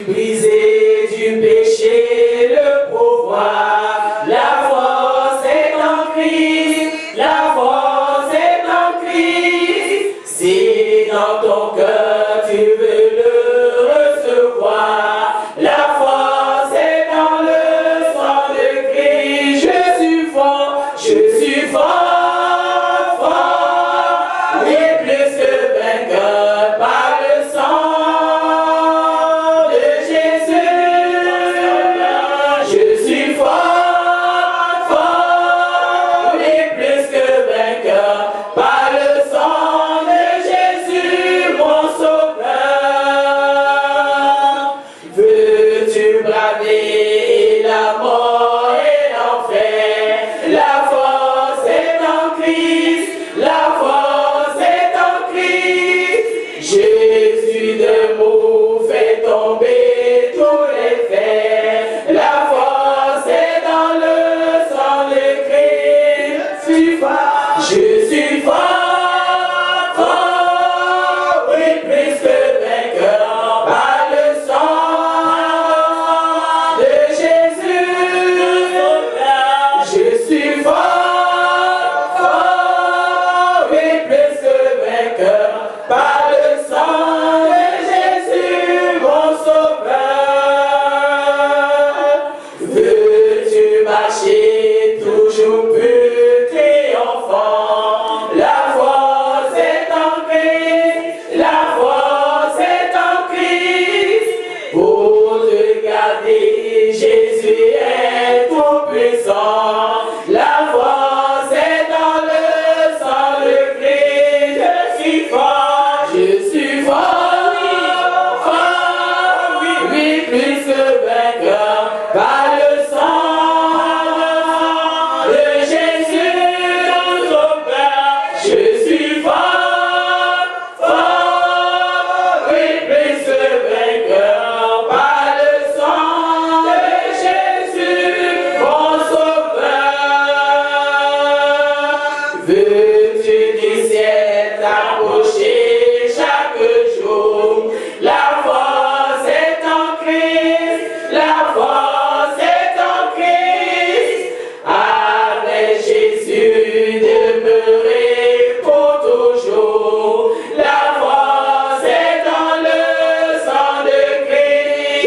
brisé du péché le pouvoir. La force est en Christ, la force est en Christ. Si dans ton cœur tu veux le recevoir, la force est dans le sang de Christ. Je suis fort, fort, oui, plus que vainqueur par le sang de Jésus. Je suis fort, oui, plus que vainqueur par le sang de Jésus, mon sauveur. Veux-tu braver la mort et l'enfer? La force est en Christ, la force est en Christ. Jésus d'amour fait tomber tous les fers. La force est dans le sang de Christ. Je suis fort, oui, plus que vainqueur par le sang de Jésus. Je suis fort, oui, plus que vainqueur par le sang de Jésus, mon sauveur. Veux-tu marcher toujours plus triomphant? La force est en Christ, la force est en Christ. Pour te garder, Jésus est tout puissant. La force est dans le sang de Christ. Je suis fort, oui, plus que vainqueur par le sang de Jésus, mon sauveur. Je suis fort, oui, plus que vainqueur par le sang de Jésus, mon sauveur. Veux-tu du ciel t'approcher chaque jour? La force est en Christ, la force est en Christ. Avec Jésus demeurer pour toujours. La force est dans le sang de Christ.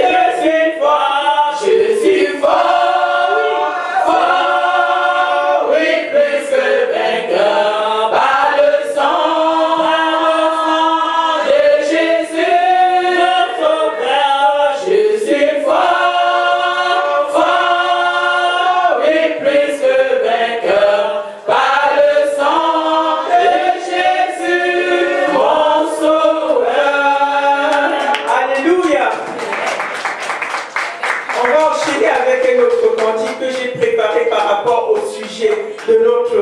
Je suis fort, oui, plus que vainqueur par le sang de Jésus, mon sauveur. Je suis fort, oui, plus que vainqueur par le sang de Jésus, mon sauveur. Alléluia. On va enchaîner avec un autre cantique que j'ai préparé par rapport au sujet de notre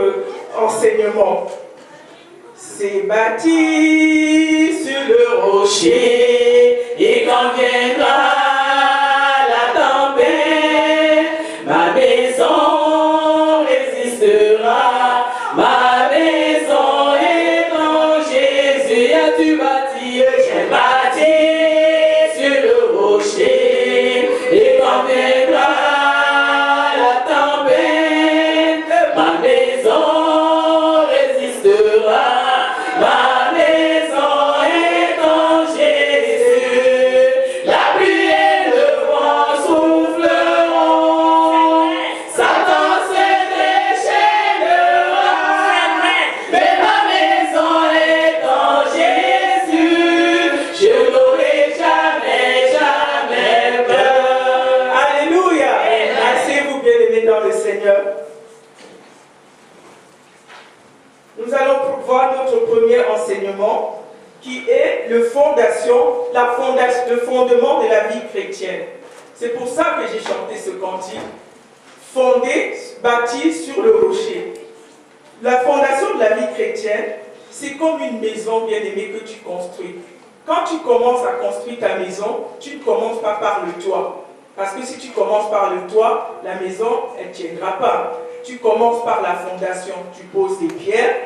enseignement. C'est bâti sur le Rocher, et quand viendra la tempête, ma maison résistera. Ma maison est en Jésus. As-tu bâti? J'ai bâti sur le rocher. Et quand viendra la tempête, ma maison résistera. Ma maison est en Jésus. La pluie et le vent souffleront. Satan se déchaînera. Mais ma maison est en Jésus. Je n'aurai jamais, jamais peur. Alléluia. Asseyez-vous, bien-aimés dans le Seigneur. Nous allons voir notre premier enseignement qui est le fondement de la vie chrétienne. C'est pour ça que j'ai chanté ce cantique, bâti sur le rocher. La fondation de la vie chrétienne, c'est comme une maison, bien-aimée, que tu construis. Quand tu commences à construire ta maison, tu ne commences pas par le toit. Parce que si tu commences par le toit, la maison, elle ne tiendra pas. Tu commences par la fondation, tu poses des pierres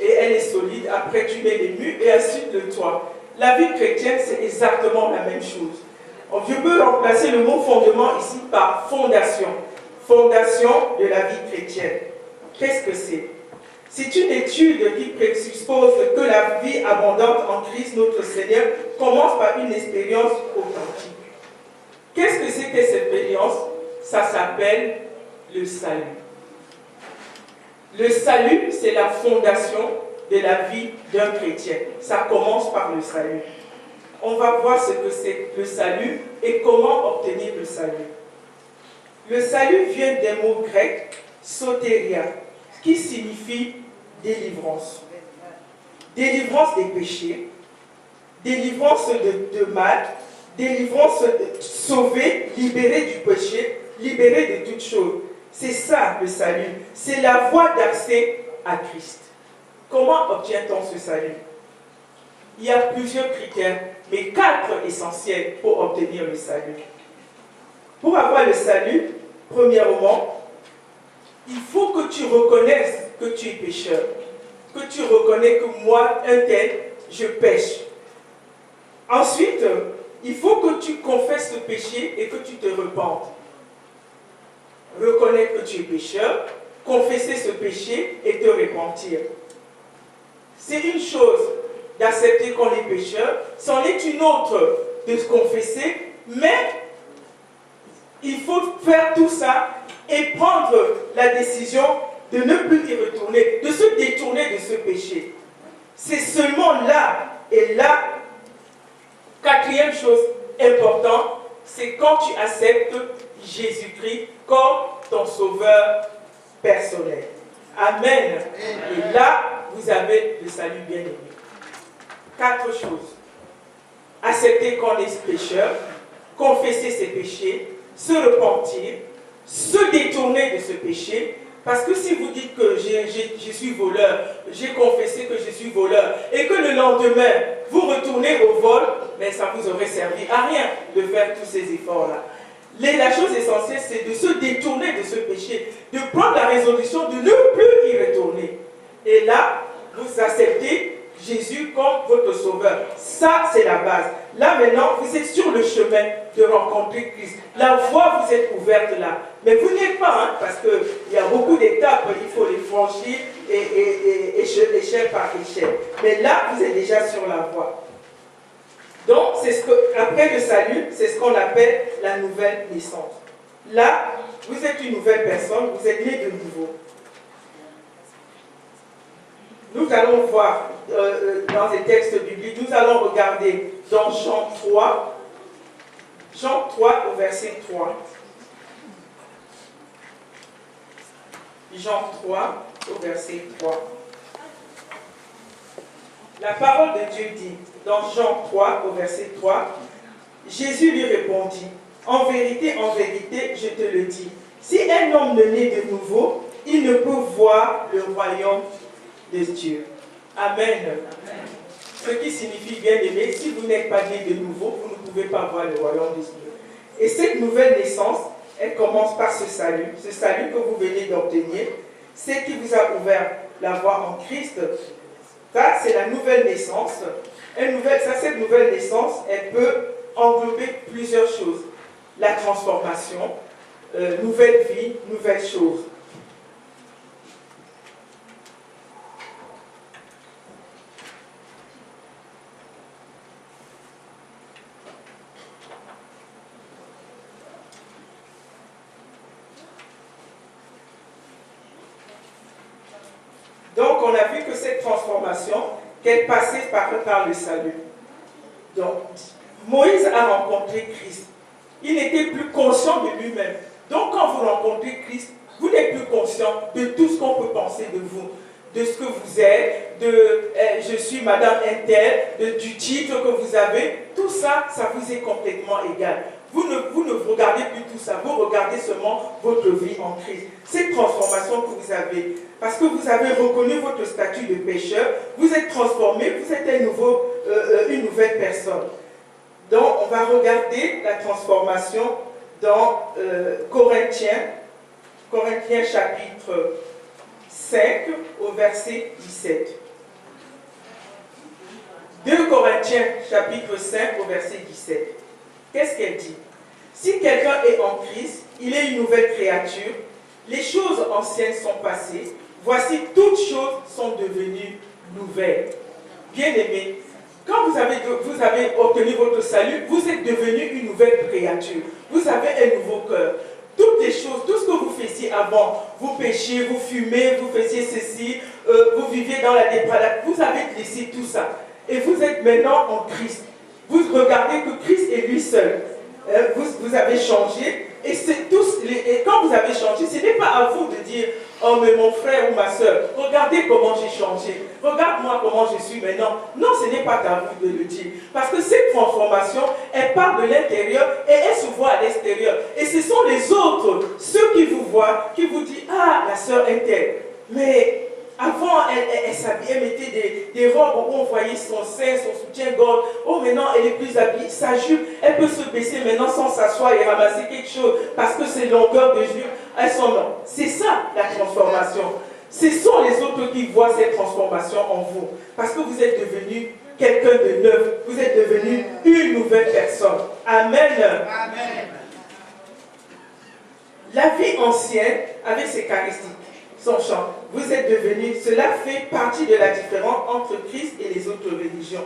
et elle est solide. Après, tu mets les murs et ensuite le toit. La vie chrétienne, c'est exactement la même chose. Je peux remplacer le mot fondement ici par fondation. Fondation de la vie chrétienne. Qu'est-ce que c'est? C'est une étude qui présuppose que la vie abondante en Christ notre Seigneur commence par une expérience authentique. Qu'est-ce que c'est que cette expérience? Ça s'appelle le salut. Le salut, c'est la fondation de la vie d'un chrétien. Ça commence par le salut. On va voir ce que c'est le salut et comment obtenir le salut. Le salut vient des mots grecs sotéria, qui signifie délivrance. Délivrance des péchés, délivrance de mal, délivrance sauver, libérer du péché, libérer de toutes choses. C'est ça le salut. C'est la voie d'accès à Christ. Comment obtient-on ce salut? Il y a plusieurs critères, mais 4 essentiels pour obtenir le salut. Pour avoir le salut, premièrement, il faut que tu reconnaisses que tu es pécheur, que tu reconnais que moi, un tel, je pêche. Ensuite, il faut que tu confesses ce péché et que tu te repentes. Reconnaître que tu es pécheur, confesser ce péché et te repentir. C'est une chose d'accepter qu'on est pécheur, c'en est une autre de se confesser, mais il faut faire tout ça et prendre la décision de ne plus y retourner, de se détourner de ce péché. C'est seulement là, et là, 4e chose importante, c'est quand tu acceptes Jésus-Christ comme ton sauveur personnel. Amen. Et là, vous avez le salut bien-aimé. 4 choses. Accepter qu'on est pécheur, confesser ses péchés, se repentir, se détourner de ce péché. Parce que si vous dites que je suis voleur, j'ai confessé que je suis voleur, et que le lendemain, vous retournez au vol, mais ça vous aurait servi à rien de faire tous ces efforts-là. La chose essentielle, c'est de se détourner de ce péché, de prendre la résolution de ne plus y retourner. Et là, vous acceptez Jésus comme votre sauveur. Ça, c'est la base. Là, maintenant, vous êtes sur le chemin de rencontrer Christ. La voie vous êtes ouverte là. Mais vous n'y êtes pas, hein, parce qu'il y a beaucoup d'étapes, il faut les franchir échelle par échelle. Mais là, vous êtes déjà sur la voie. Donc, après le salut, c'est ce qu'on appelle la nouvelle naissance. Là, vous êtes une nouvelle personne, vous êtes né de nouveau. Nous allons voir dans les textes bibliques, nous allons regarder dans Jean 3 au verset 3. Jean 3 au verset 3. La parole de Dieu dit, dans Jean 3 au verset 3, Jésus lui répondit, en vérité, je te le dis, si un homme ne naît de nouveau, il ne peut voir le royaume de Dieu. Amen. Amen. Ce qui signifie, bien aimé, si vous n'êtes pas né de nouveau, vous ne pouvez pas voir le royaume de Dieu. Et cette nouvelle naissance, elle commence par ce salut que vous venez d'obtenir, c'est qui vous a ouvert la voie en Christ. Ça, c'est la nouvelle naissance. Cette nouvelle naissance, elle peut englober plusieurs choses. La transformation, nouvelle vie, nouvelle chose. Donc, on a vu que cette transformation, qu'elle passait par le salut. Donc, Moïse a rencontré Christ. Il n'était plus conscient de lui-même. Donc, quand vous rencontrez Christ, vous n'êtes plus conscient de tout ce qu'on peut penser de vous, de ce que vous êtes, je suis Madame Intel, du titre que vous avez. Tout ça, ça vous est complètement égal. Vous ne regardez plus tout ça, vous regardez seulement votre vie en Christ. Cette transformation que vous avez, parce que vous avez reconnu votre statut de pécheur, vous êtes transformé, vous êtes une nouvelle personne. Donc, on va regarder la transformation dans Corinthiens chapitre 5 au verset 17. 2 Corinthiens chapitre 5 au verset 17. Qu'est-ce qu'elle dit? Si quelqu'un est en Christ, il est une nouvelle créature. Les choses anciennes sont passées. Voici, toutes choses sont devenues nouvelles. Bien-aimés, quand vous avez obtenu votre salut, vous êtes devenu une nouvelle créature. Vous avez un nouveau cœur. Toutes les choses, tout ce que vous faisiez avant, vous péchiez, vous fumez, vous faisiez ceci, vous viviez dans la dépravation, vous avez laissé tout ça. Et vous êtes maintenant en Christ. Vous regardez que Christ est lui seul. Vous avez changé. Et quand vous avez changé, ce n'est pas à vous de dire « Oh, mais mon frère ou ma soeur, regardez comment j'ai changé. Regarde-moi comment je suis maintenant. » Non, ce n'est pas à vous de le dire. Parce que cette transformation, elle part de l'intérieur et elle se voit à l'extérieur. Et ce sont les autres, ceux qui vous voient, qui vous disent « Ah, la soeur est telle. » Mais avant, elle s'habillait, elle mettait des robes où on voyait son sein, son soutien-gorge. Oh, maintenant, elle est plus habillée. Sa jupe, elle peut se baisser maintenant sans s'asseoir et ramasser quelque chose. Parce que ses longueurs de jupe, elles sont longues. C'est ça, la transformation. Ce sont les autres qui voient cette transformation en vous. Parce que vous êtes devenu quelqu'un de neuf. Vous êtes devenu une nouvelle personne. Amen. Amen. La vie ancienne, avec ses caractéristiques, son chant. Vous êtes devenus, cela fait partie de la différence entre Christ et les autres religions.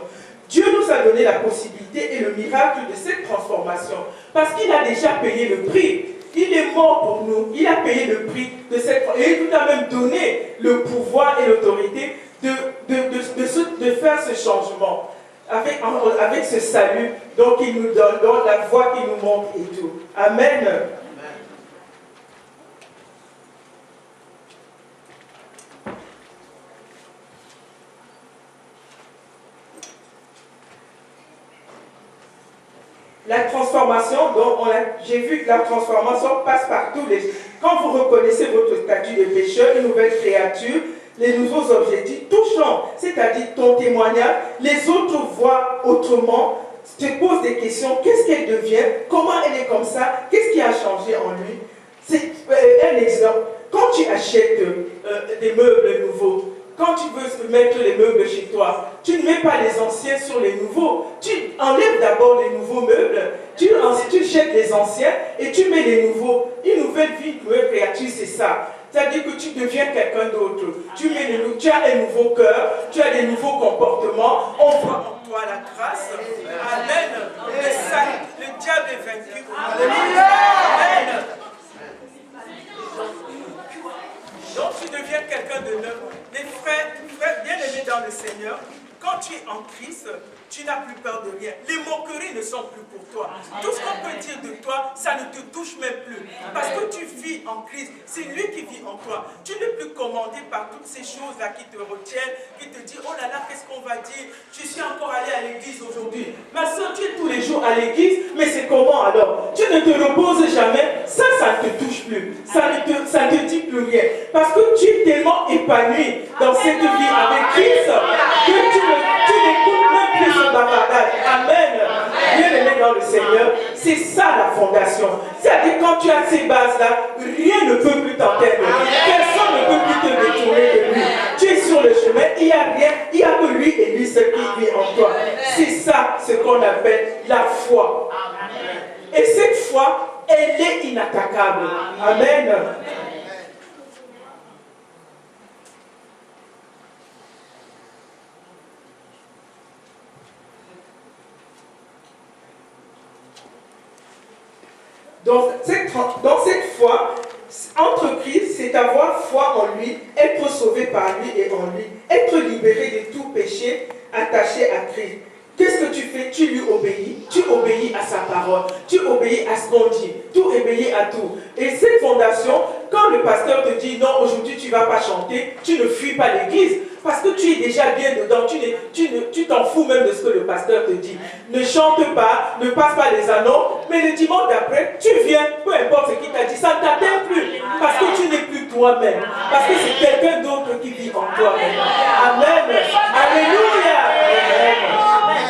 Dieu nous a donné la possibilité et le miracle de cette transformation parce qu'il a déjà payé le prix. Il est mort pour nous, il a payé le prix de cette transformation et il nous a même donné le pouvoir et l'autorité de faire ce changement avec ce salut donc il nous donne, donc la voie qu'il nous montre et tout. Amen. La transformation, donc j'ai vu que la transformation passe par tous les... Quand vous reconnaissez votre statut de pécheur, une nouvelle créature, les nouveaux objectifs, tout change. C'est-à-dire ton témoignage, les autres voient autrement, te posent des questions, qu'est-ce qu'elle devient, comment elle est comme ça, qu'est-ce qui a changé en lui. C'est un exemple. Quand tu achètes des meubles nouveaux, quand tu veux mettre les meubles chez toi, tu ne mets pas les anciens sur les nouveaux. Tu enlèves d'abord les nouveaux meubles, tu jettes les anciens et tu mets les nouveaux. Une nouvelle vie, une nouvelle créature, c'est ça. C'est-à-dire que tu deviens quelqu'un d'autre. Tu as un nouveau cœur, tu as des nouveaux comportements. On voit en toi la grâce. Amen. Le diable est vaincu. Amen. Donc tu deviens quelqu'un de neuf. Les frères bien-aimés dans le Seigneur, quand tu es en Christ, tu n'as plus peur de rien. Les moqueries ne sont plus pour toi. Tout ce qu'on peut dire de toi, ça ne te touche même plus. Parce que tu vis en Christ. C'est lui qui vit en toi. Tu n'es plus commandé par toutes ces choses-là qui te retiennent, qui te disent, oh là là, qu'est-ce qu'on va dire? Je suis encore allé à l'église aujourd'hui. Ma soeur, tu es tous les jours à l'église, mais c'est comment alors? Tu ne te reposes jamais. Ça ne te touche plus. Ça ne te dit plus rien. Parce que tu es tellement épanoui dans cette vie avec Christ que tu n'écoutes même plus ce bavardage. Amen. Bien-aimé dans le Seigneur, c'est ça la fondation. C'est-à-dire quand tu as ces bases-là, rien ne peut plus t'entendre. Personne ne peut plus te détourner de lui. Tu es sur le chemin, il n'y a rien, il n'y a que lui et lui seul qui vit en toi. C'est ça ce qu'on appelle la foi. Et cette foi, elle est inattaquable. Amen. Dans cette foi, entre Christ, c'est avoir foi en lui, être sauvé par lui et en lui, être libéré de tout péché, attaché à Christ. Qu'est-ce que tu fais? Tu lui obéis, tu obéis à sa parole, tu obéis à ce qu'on dit, tu obéis à tout. Et cette fondation, quand le pasteur te dit non, aujourd'hui tu ne vas pas chanter, tu ne fuis pas l'église, parce que tu es déjà bien dedans, tu t'en fous même de ce que le pasteur te dit. Ne chante pas, ne passe pas les annonces, mais le dimanche d'après, tu viens, peu importe ce qu'il t'a dit, ça ne t'atteint plus, parce que tu n'es plus toi-même, parce que c'est quelqu'un d'autre qui vit en toi. Amen. Alléluia. Amen.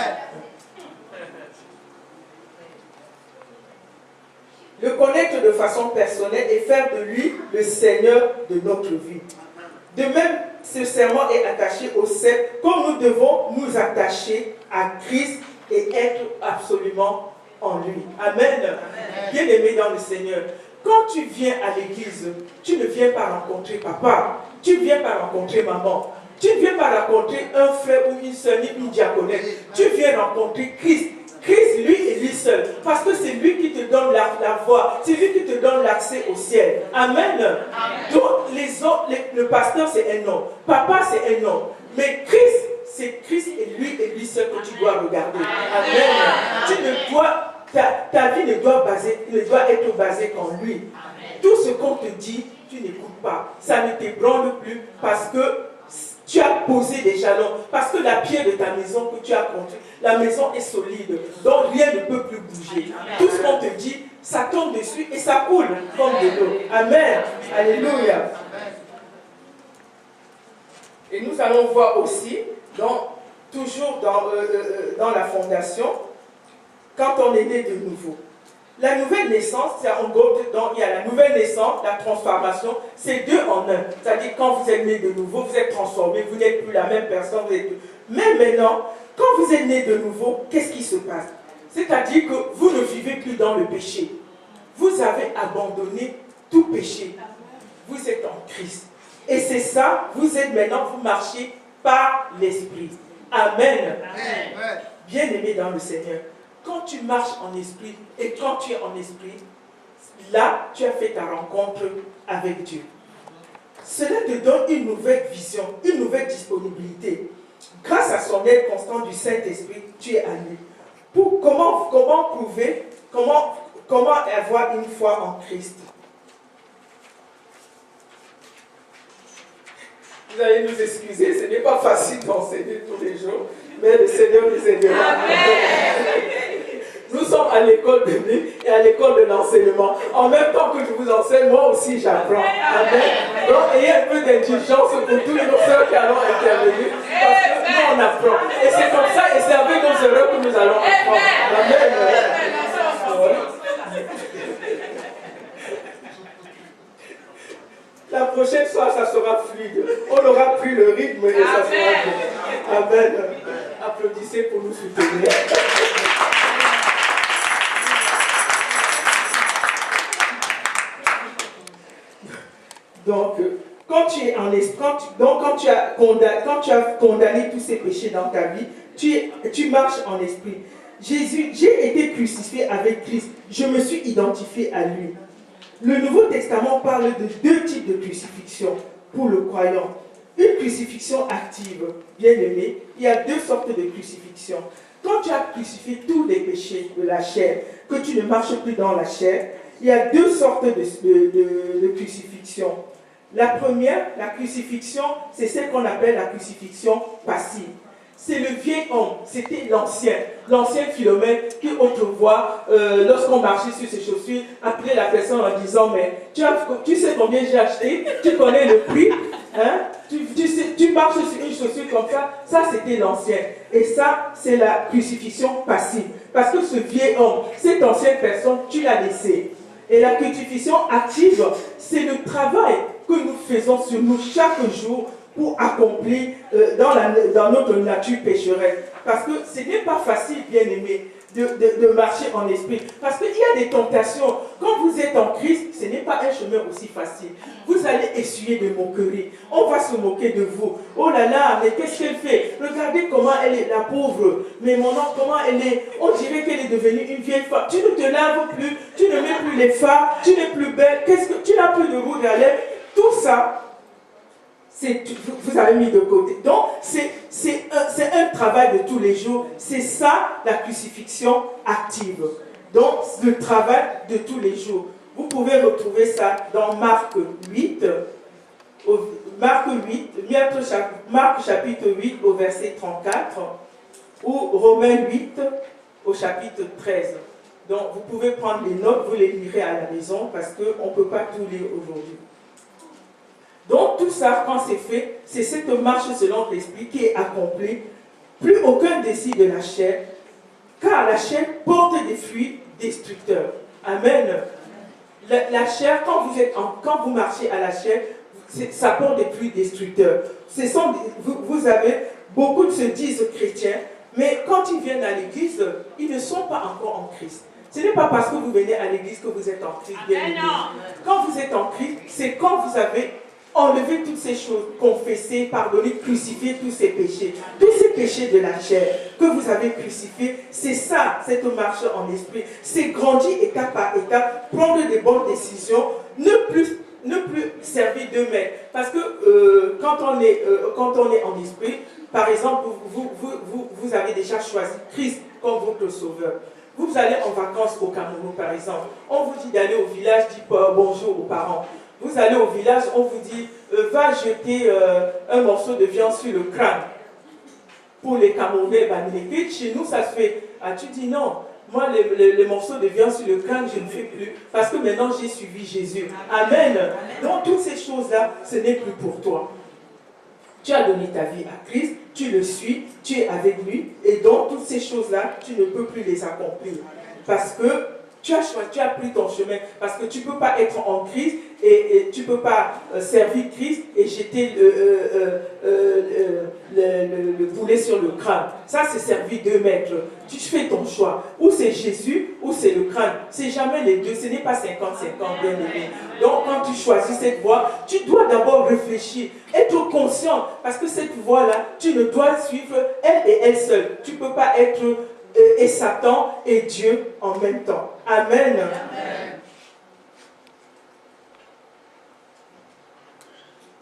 Le connaître de façon personnelle et faire de lui le Seigneur de notre vie. De même, ce serment est attaché au sceptre, comme nous devons nous attacher à Christ et être absolument en lui. Amen. Bien-aimé dans le Seigneur, quand tu viens à l'église, tu ne viens pas rencontrer papa, tu ne viens pas rencontrer maman, tu ne viens pas rencontrer un frère ou une soeur ni une diaconesse, tu viens rencontrer Christ. Christ, lui, et lui seul. Parce que c'est lui qui te donne la voie. C'est lui qui te donne l'accès au ciel. Amen. Donc, les autres, le pasteur, c'est un homme. Papa, c'est un homme. Mais Christ, c'est Christ et lui seul que tu dois regarder. Amen. Tu ne dois, ta vie ne doit être basée qu'en lui. Tout ce qu'on te dit, tu n'écoutes pas. Ça ne t'ébranle plus parce que tu as posé des jalons, parce que la pierre de ta maison que tu as construite, la maison est solide, donc rien ne peut plus bouger. Tout ce qu'on te dit, ça tombe dessus et ça coule comme de l'eau. Amen. Alléluia. Et nous allons voir aussi, toujours dans la fondation, quand on est né de nouveau. La nouvelle naissance, il y a la nouvelle naissance, la transformation, c'est deux en un. C'est-à-dire quand vous êtes né de nouveau, vous êtes transformé, vous n'êtes plus la même personne. Mais maintenant, quand vous êtes né de nouveau, qu'est-ce qui se passe? C'est-à-dire que vous ne vivez plus dans le péché. Vous avez abandonné tout péché. Vous êtes en Christ. Et c'est ça, vous marchez par l'Esprit. Amen. Bien-aimé dans le Seigneur. Quand tu marches en esprit et quand tu es en esprit, là, tu as fait ta rencontre avec Dieu. Cela te donne une nouvelle vision, une nouvelle disponibilité. Grâce à son aide constante du Saint-Esprit, tu es à lui. Comment prouver, comment avoir une foi en Christ? Vous allez nous excuser, ce n'est pas facile d'enseigner tous les jours, mais le Seigneur nous aidera. Amen. Nous sommes à l'école de vie et à l'école de l'enseignement. En même temps que je vous enseigne, moi aussi j'apprends. Amen. Donc ayez un peu d'indulgence pour tous nos soeurs qui allons intervenir. Parce que nous on apprend. Et c'est comme ça, et c'est avec nos erreurs que nous allons apprendre. Amen. La prochaine fois, ça sera fluide. On aura pris le rythme et ça sera bien. Amen. Applaudissez pour nous soutenir. Donc, quand tu es en esprit, quand tu as condamné tous ces péchés dans ta vie, tu marches en esprit. J'ai été crucifié avec Christ. Je me suis identifié à lui. Le Nouveau Testament parle de deux types de crucifixion pour le croyant. Une crucifixion active, bien aimé, il y a deux sortes de crucifixion. Quand tu as crucifié tous les péchés de la chair, que tu ne marches plus dans la chair, il y a deux sortes de crucifixion. La première, la crucifixion, c'est celle qu'on appelle la crucifixion passive. C'est le vieil homme, c'était l'ancien Philomène qui autrefois, lorsqu'on marchait sur ses chaussures, appelait la personne en disant, mais tu sais combien j'ai acheté, tu connais le prix, hein? Tu marches sur une chaussure comme ça c'était l'ancien. Et ça, c'est la crucifixion passive. Parce que ce vieil homme, cette ancienne personne, tu l'as laissé. Et la crucifixion active, c'est le travail que nous faisons sur nous chaque jour pour accomplir dans notre nature pécheresse. Parce que ce n'est pas facile, bien aimé, de marcher en esprit. Parce qu'il y a des tentations. Quand vous êtes en Christ, ce n'est pas un chemin aussi facile. Vous allez essuyer des moqueries. On va se moquer de vous. Oh là là, mais qu'est-ce qu'elle fait? Regardez comment elle est, la pauvre. Mais mon oncle, comment elle est? On dirait qu'elle est devenue une vieille femme. Tu ne te laves plus, tu ne mets plus les fards, tu n'es plus belle. Tu n'as plus de rouge à lèvres. Tout ça, vous avez mis de côté. Donc, c'est un travail de tous les jours. C'est ça, la crucifixion active. Donc, le travail de tous les jours. Vous pouvez retrouver ça dans Marc 8, Marc chapitre 8 au verset 34, ou Romains 8 au chapitre 13. Donc, vous pouvez prendre les notes, vous les lirez à la maison, parce qu'on ne peut pas tout lire aujourd'hui. Donc tout ça, quand c'est fait, c'est cette marche selon l'esprit qui est accomplie. Plus aucun désir de la chair, car la chair porte des fruits destructeurs. Amen. La chair, quand vous marchez à la chair, ça porte des fruits destructeurs. Vous avez, beaucoup se disent chrétiens, mais quand ils viennent à l'église, ils ne sont pas encore en Christ. Ce n'est pas parce que vous venez à l'église que vous êtes en Christ, bien aimé. Quand vous êtes en Christ, c'est quand vous avez enlevé toutes ces choses, confessé, pardonné, crucifié tous ces péchés. Tous ces péchés de la chair que vous avez crucifiés, c'est ça, cette marche en esprit. C'est grandir étape par étape, prendre des bonnes décisions, ne plus servir de maître. Parce que quand on est en esprit, par exemple, vous avez déjà choisi Christ comme votre sauveur. Vous allez en vacances au Cameroun, par exemple. On vous dit d'aller au village, dites bonjour aux parents. Vous allez au village, on vous dit, va jeter un morceau de viande sur le crâne. Pour les Camerounais, chez nous, ça se fait. Ah, tu dis non. Moi, les morceaux de viande sur le crâne, je ne fais plus. Parce que maintenant, j'ai suivi Jésus. Amen. Donc, toutes ces choses-là, ce n'est plus pour toi. Tu as donné ta vie à Christ, tu le suis, tu es avec lui. Et donc, toutes ces choses-là, tu ne peux plus les accomplir. Parce que tu as pris ton chemin. Parce que tu ne peux pas être en Christ et tu ne peux pas servir Christ et jeter le boulet sur le crâne. Ça, c'est servir deux maîtres. Tu fais ton choix. Ou c'est Jésus, ou c'est le crâne. C'est jamais les deux. Ce n'est pas 50-50, bien aimé. Donc, quand tu choisis cette voie, tu dois d'abord réfléchir, être conscient. Parce que cette voie-là, tu ne dois suivre elle et elle seule. Tu ne peux pas être et Satan et Dieu en même temps. Amen. Amen.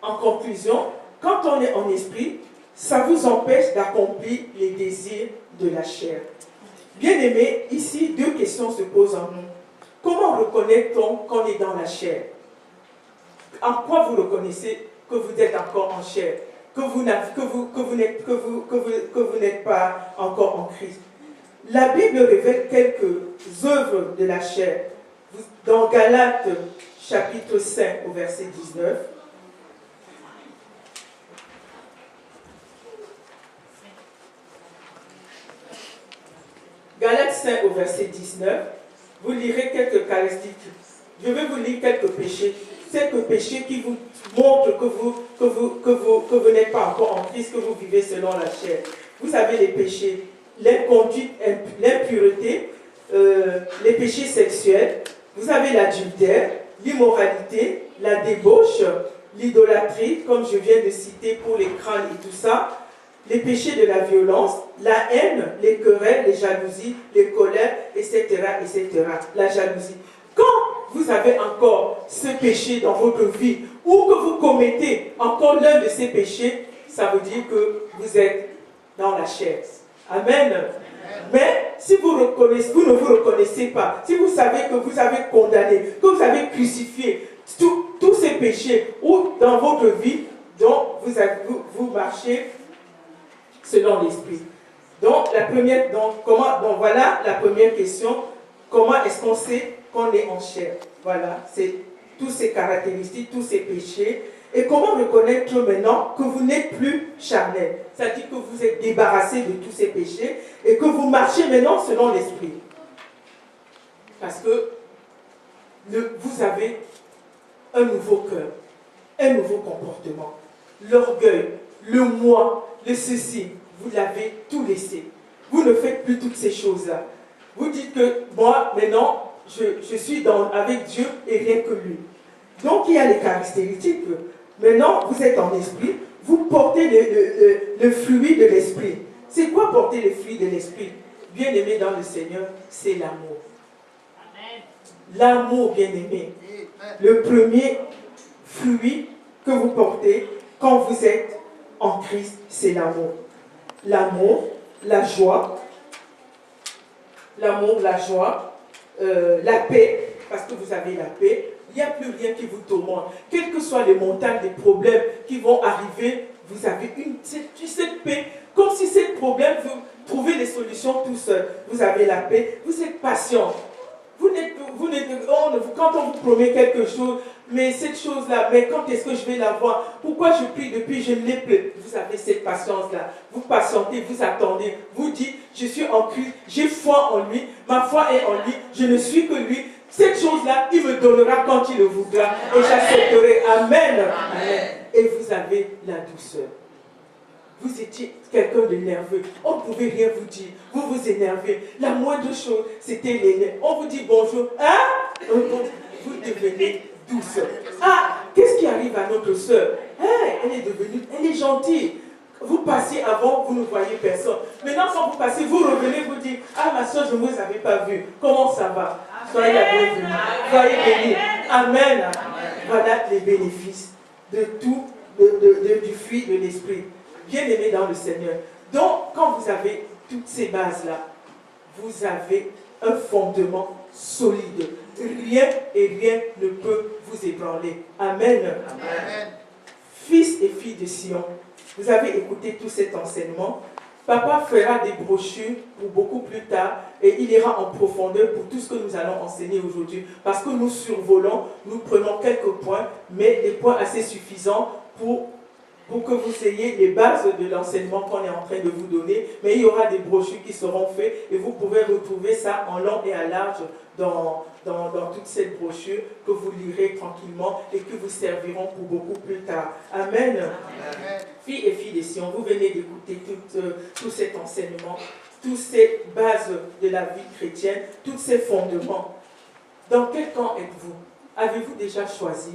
En conclusion, quand on est en esprit, ça vous empêche d'accomplir les désirs de la chair. Bien aimé, ici, deux questions se posent en nous. Comment reconnaît-on qu'on est dans la chair? En quoi vous reconnaissez que vous êtes encore en chair, que vous n'êtes pas encore en Christ? La Bible révèle quelques œuvres de la chair. Dans Galates, chapitre 5, au verset 19, Galates 5 au verset 19, vous lirez quelques caractéristiques. Je vais vous lire quelques péchés. Quelques péchés qui vous montrent que vous n'êtes pas encore en Christ, que vous vivez selon la chair. Vous avez les péchés, l'inconduite, l'impureté, les péchés sexuels. Vous avez l'adultère, l'immoralité, la débauche, l'idolâtrie, comme je viens de citer pour les crânes et tout ça. Les péchés de la violence, la haine, les querelles, les jalousies, les colères, etc., etc. La jalousie. Quand vous avez encore ce péché dans votre vie, ou que vous commettez encore l'un de ces péchés, ça veut dire que vous êtes dans la chair. Amen. Mais si vous ne vous reconnaissez pas, si vous savez que vous avez condamné, que vous avez crucifié tous ces péchés, ou dans votre vie, donc vous marchez selon l'esprit. Donc, voilà la première question. Comment est-ce qu'on sait qu'on est en chair? Voilà, c'est toutes ces caractéristiques, tous ces péchés. Et comment reconnaître maintenant que vous n'êtes plus charnel? C'est-à-dire que vous êtes débarrassé de tous ces péchés et que vous marchez maintenant selon l'esprit. Parce que vous avez un nouveau cœur, un nouveau comportement. L'orgueil, le moi, le ceci, vous l'avez tout laissé. Vous ne faites plus toutes ces choses-là. Vous dites que moi, maintenant, je suis avec Dieu et rien que lui. Donc, il y a les caractéristiques. Maintenant, vous êtes en esprit, vous portez le fruit de l'esprit. C'est quoi porter le fruit de l'esprit? Bien aimé dans le Seigneur, c'est l'amour. L'amour, bien aimé. Le premier fruit que vous portez quand vous êtes en Christ, c'est l'amour. L'amour, la joie, la paix, parce que vous avez la paix. Il n'y a plus rien qui vous tourmente. Quelles que soient les montagnes, les problèmes qui vont arriver, vous avez cette paix. Comme si ces problèmes, vous trouvez les solutions tout seul. Vous avez la paix, vous êtes patient. Quand on vous promet quelque chose, mais cette chose-là, mais quand est-ce que je vais la voir? Pourquoi je prie depuis, je ne l'ai plus? Vous avez cette patience-là. Vous patientez, vous attendez. Vous dites, je suis en Christ, j'ai foi en lui, ma foi est en lui, je ne suis que lui. Cette chose-là, il me donnera quand il le voudra et j'accepterai. Amen. Amen. Et vous avez la douceur. vous étiez quelqu'un de nerveux. On ne pouvait rien vous dire. Vous vous énervez. La moindre chose, c'était les nerfs. On vous dit bonjour. Hein? Vous devenez douce. Ah, qu'est-ce qui arrive à notre soeur? Elle est gentille. Vous passiez avant, vous ne voyez personne. Maintenant, quand vous passez, vous revenez, vous dites, ah, ma soeur, je ne vous avais pas vu. Comment ça va? Soyez la bienvenue. Soyez bénis. Amen. Voilà les bénéfices de tout, du fruit de l'esprit. Bien-aimés dans le Seigneur. Donc, quand vous avez toutes ces bases-là, vous avez un fondement solide. Rien et rien ne peut vous ébranler. Amen. Amen. Fils et filles de Sion, vous avez écouté tout cet enseignement. Papa fera des brochures pour beaucoup plus tard et il ira en profondeur pour tout ce que nous allons enseigner aujourd'hui. Parce que nous survolons, nous prenons quelques points, mais des points assez suffisants pour que vous ayez les bases de l'enseignement qu'on est en train de vous donner. Mais il y aura des brochures qui seront faites et vous pouvez retrouver ça en long et à large dans toute cette brochure que vous lirez tranquillement et que vous serviront pour beaucoup plus tard. Amen. Amen. Filles et filles de Sion, vous venez d'écouter tout cet enseignement, toutes ces bases de la vie chrétienne, tous ces fondements. Dans quel camp êtes-vous? Avez-vous déjà choisi?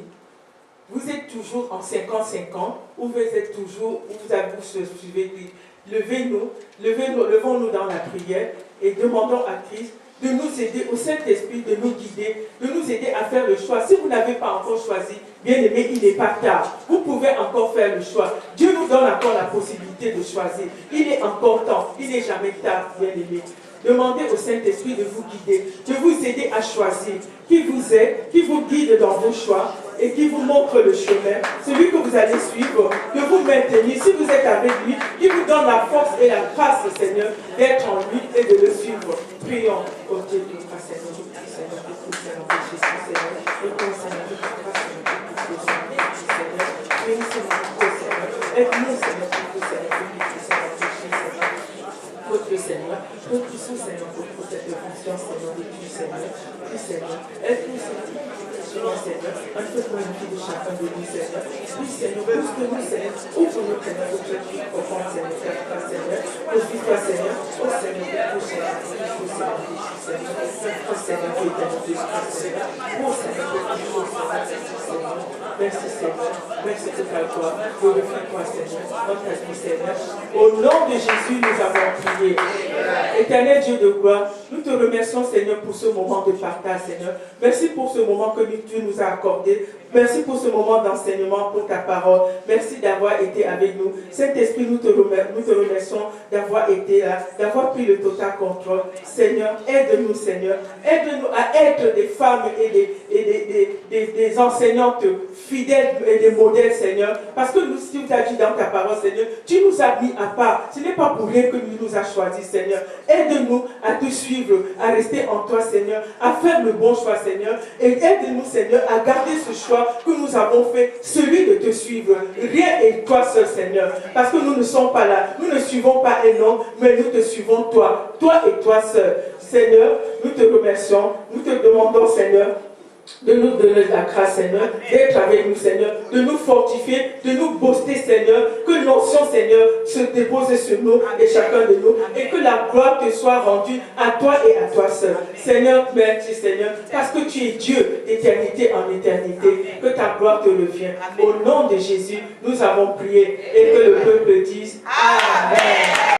Vous êtes toujours en 50-50 ou vous êtes toujours, vous suivez Christ? Levons-nous dans la prière et demandons à Christ de nous aider, au Saint-Esprit, de nous guider, de nous aider à faire le choix. Si vous n'avez pas encore choisi, bien aimé, il n'est pas tard. Vous pouvez encore faire le choix. Dieu nous donne encore la possibilité de choisir. Il est encore temps. Il n'est jamais tard, bien aimé. Demandez au Saint-Esprit de vous guider, de vous aider à choisir, qui vous aide, qui vous guide dans vos choix et qui vous montre le chemin, celui que vous allez suivre, de vous maintenir, si vous êtes avec lui, qui vous donne la force et la grâce, Seigneur, d'être en lui et de le suivre. Prions au Dieu de grâce, Seigneur, je prie, Seigneur, je prie, Seigneur, de Jésus, Seigneur, et pour Seigneur, je prie, Seigneur, bénissez-moi, Seigneur, aide-nous, Seigneur, pour Seigneur, Seigneur, votre Seigneur, repoussons, Seigneur, pour cette fonction, Seigneur, de Dieu, Seigneur, prie, Seigneur, aide-nous, Seigneur, Seigneur, un peu pour une vie de chacun de nous, Seigneur. Oui, Seigneur, booste-nous, Seigneur, ouvre-nous, Seigneur, au cœur qui profond, Seigneur, Seigneur, profite-toi, Seigneur, oh Seigneur, pour Seigneur, Seigneur, qui est à nous, Seigneur, oh Seigneur, Seigneur, merci, Seigneur, merci pour ta gloire, glorifie-toi, Seigneur, dans ta vie, Seigneur. Au nom de Jésus, nous avons prié. Éternel Dieu de gloire, nous te remercions, Seigneur, pour ce moment de partage, Seigneur. Merci pour ce moment que tu nous as accordé. Merci pour ce moment d'enseignement, pour ta parole. Merci d'avoir été avec nous. Saint-Esprit, nous te remercions d'avoir été là, d'avoir pris le total contrôle. Seigneur, aide-nous, Seigneur. Aide-nous à être des femmes et des enseignantes fidèles et des modèles, Seigneur. Parce que nous, si tu as dit dans ta parole, Seigneur, tu nous as mis à part. Ce n'est pas pour rien que tu nous as choisis, Seigneur. Aide-nous à te suivre, à rester en toi, Seigneur, à faire le bon choix, Seigneur. Et aide-nous, Seigneur, à garder ce choix que nous avons fait, celui de te suivre. Rien et toi seul, Seigneur. Parce que nous ne sommes pas là. Nous ne suivons pas un homme, mais nous te suivons toi. Toi et toi seul. Seigneur, nous te remercions. Nous te demandons, Seigneur, de nous donner la grâce, Seigneur, d'être avec nous, Seigneur, de nous fortifier, de nous booster, Seigneur, que l'onction, Seigneur, se dépose sur nous et chacun de nous, et que la gloire te soit rendue à toi et à toi seul. Seigneur, merci, Seigneur, parce que tu es Dieu d'éternité en éternité, que ta gloire te revienne. Au nom de Jésus, nous avons prié et que le peuple dise Amen.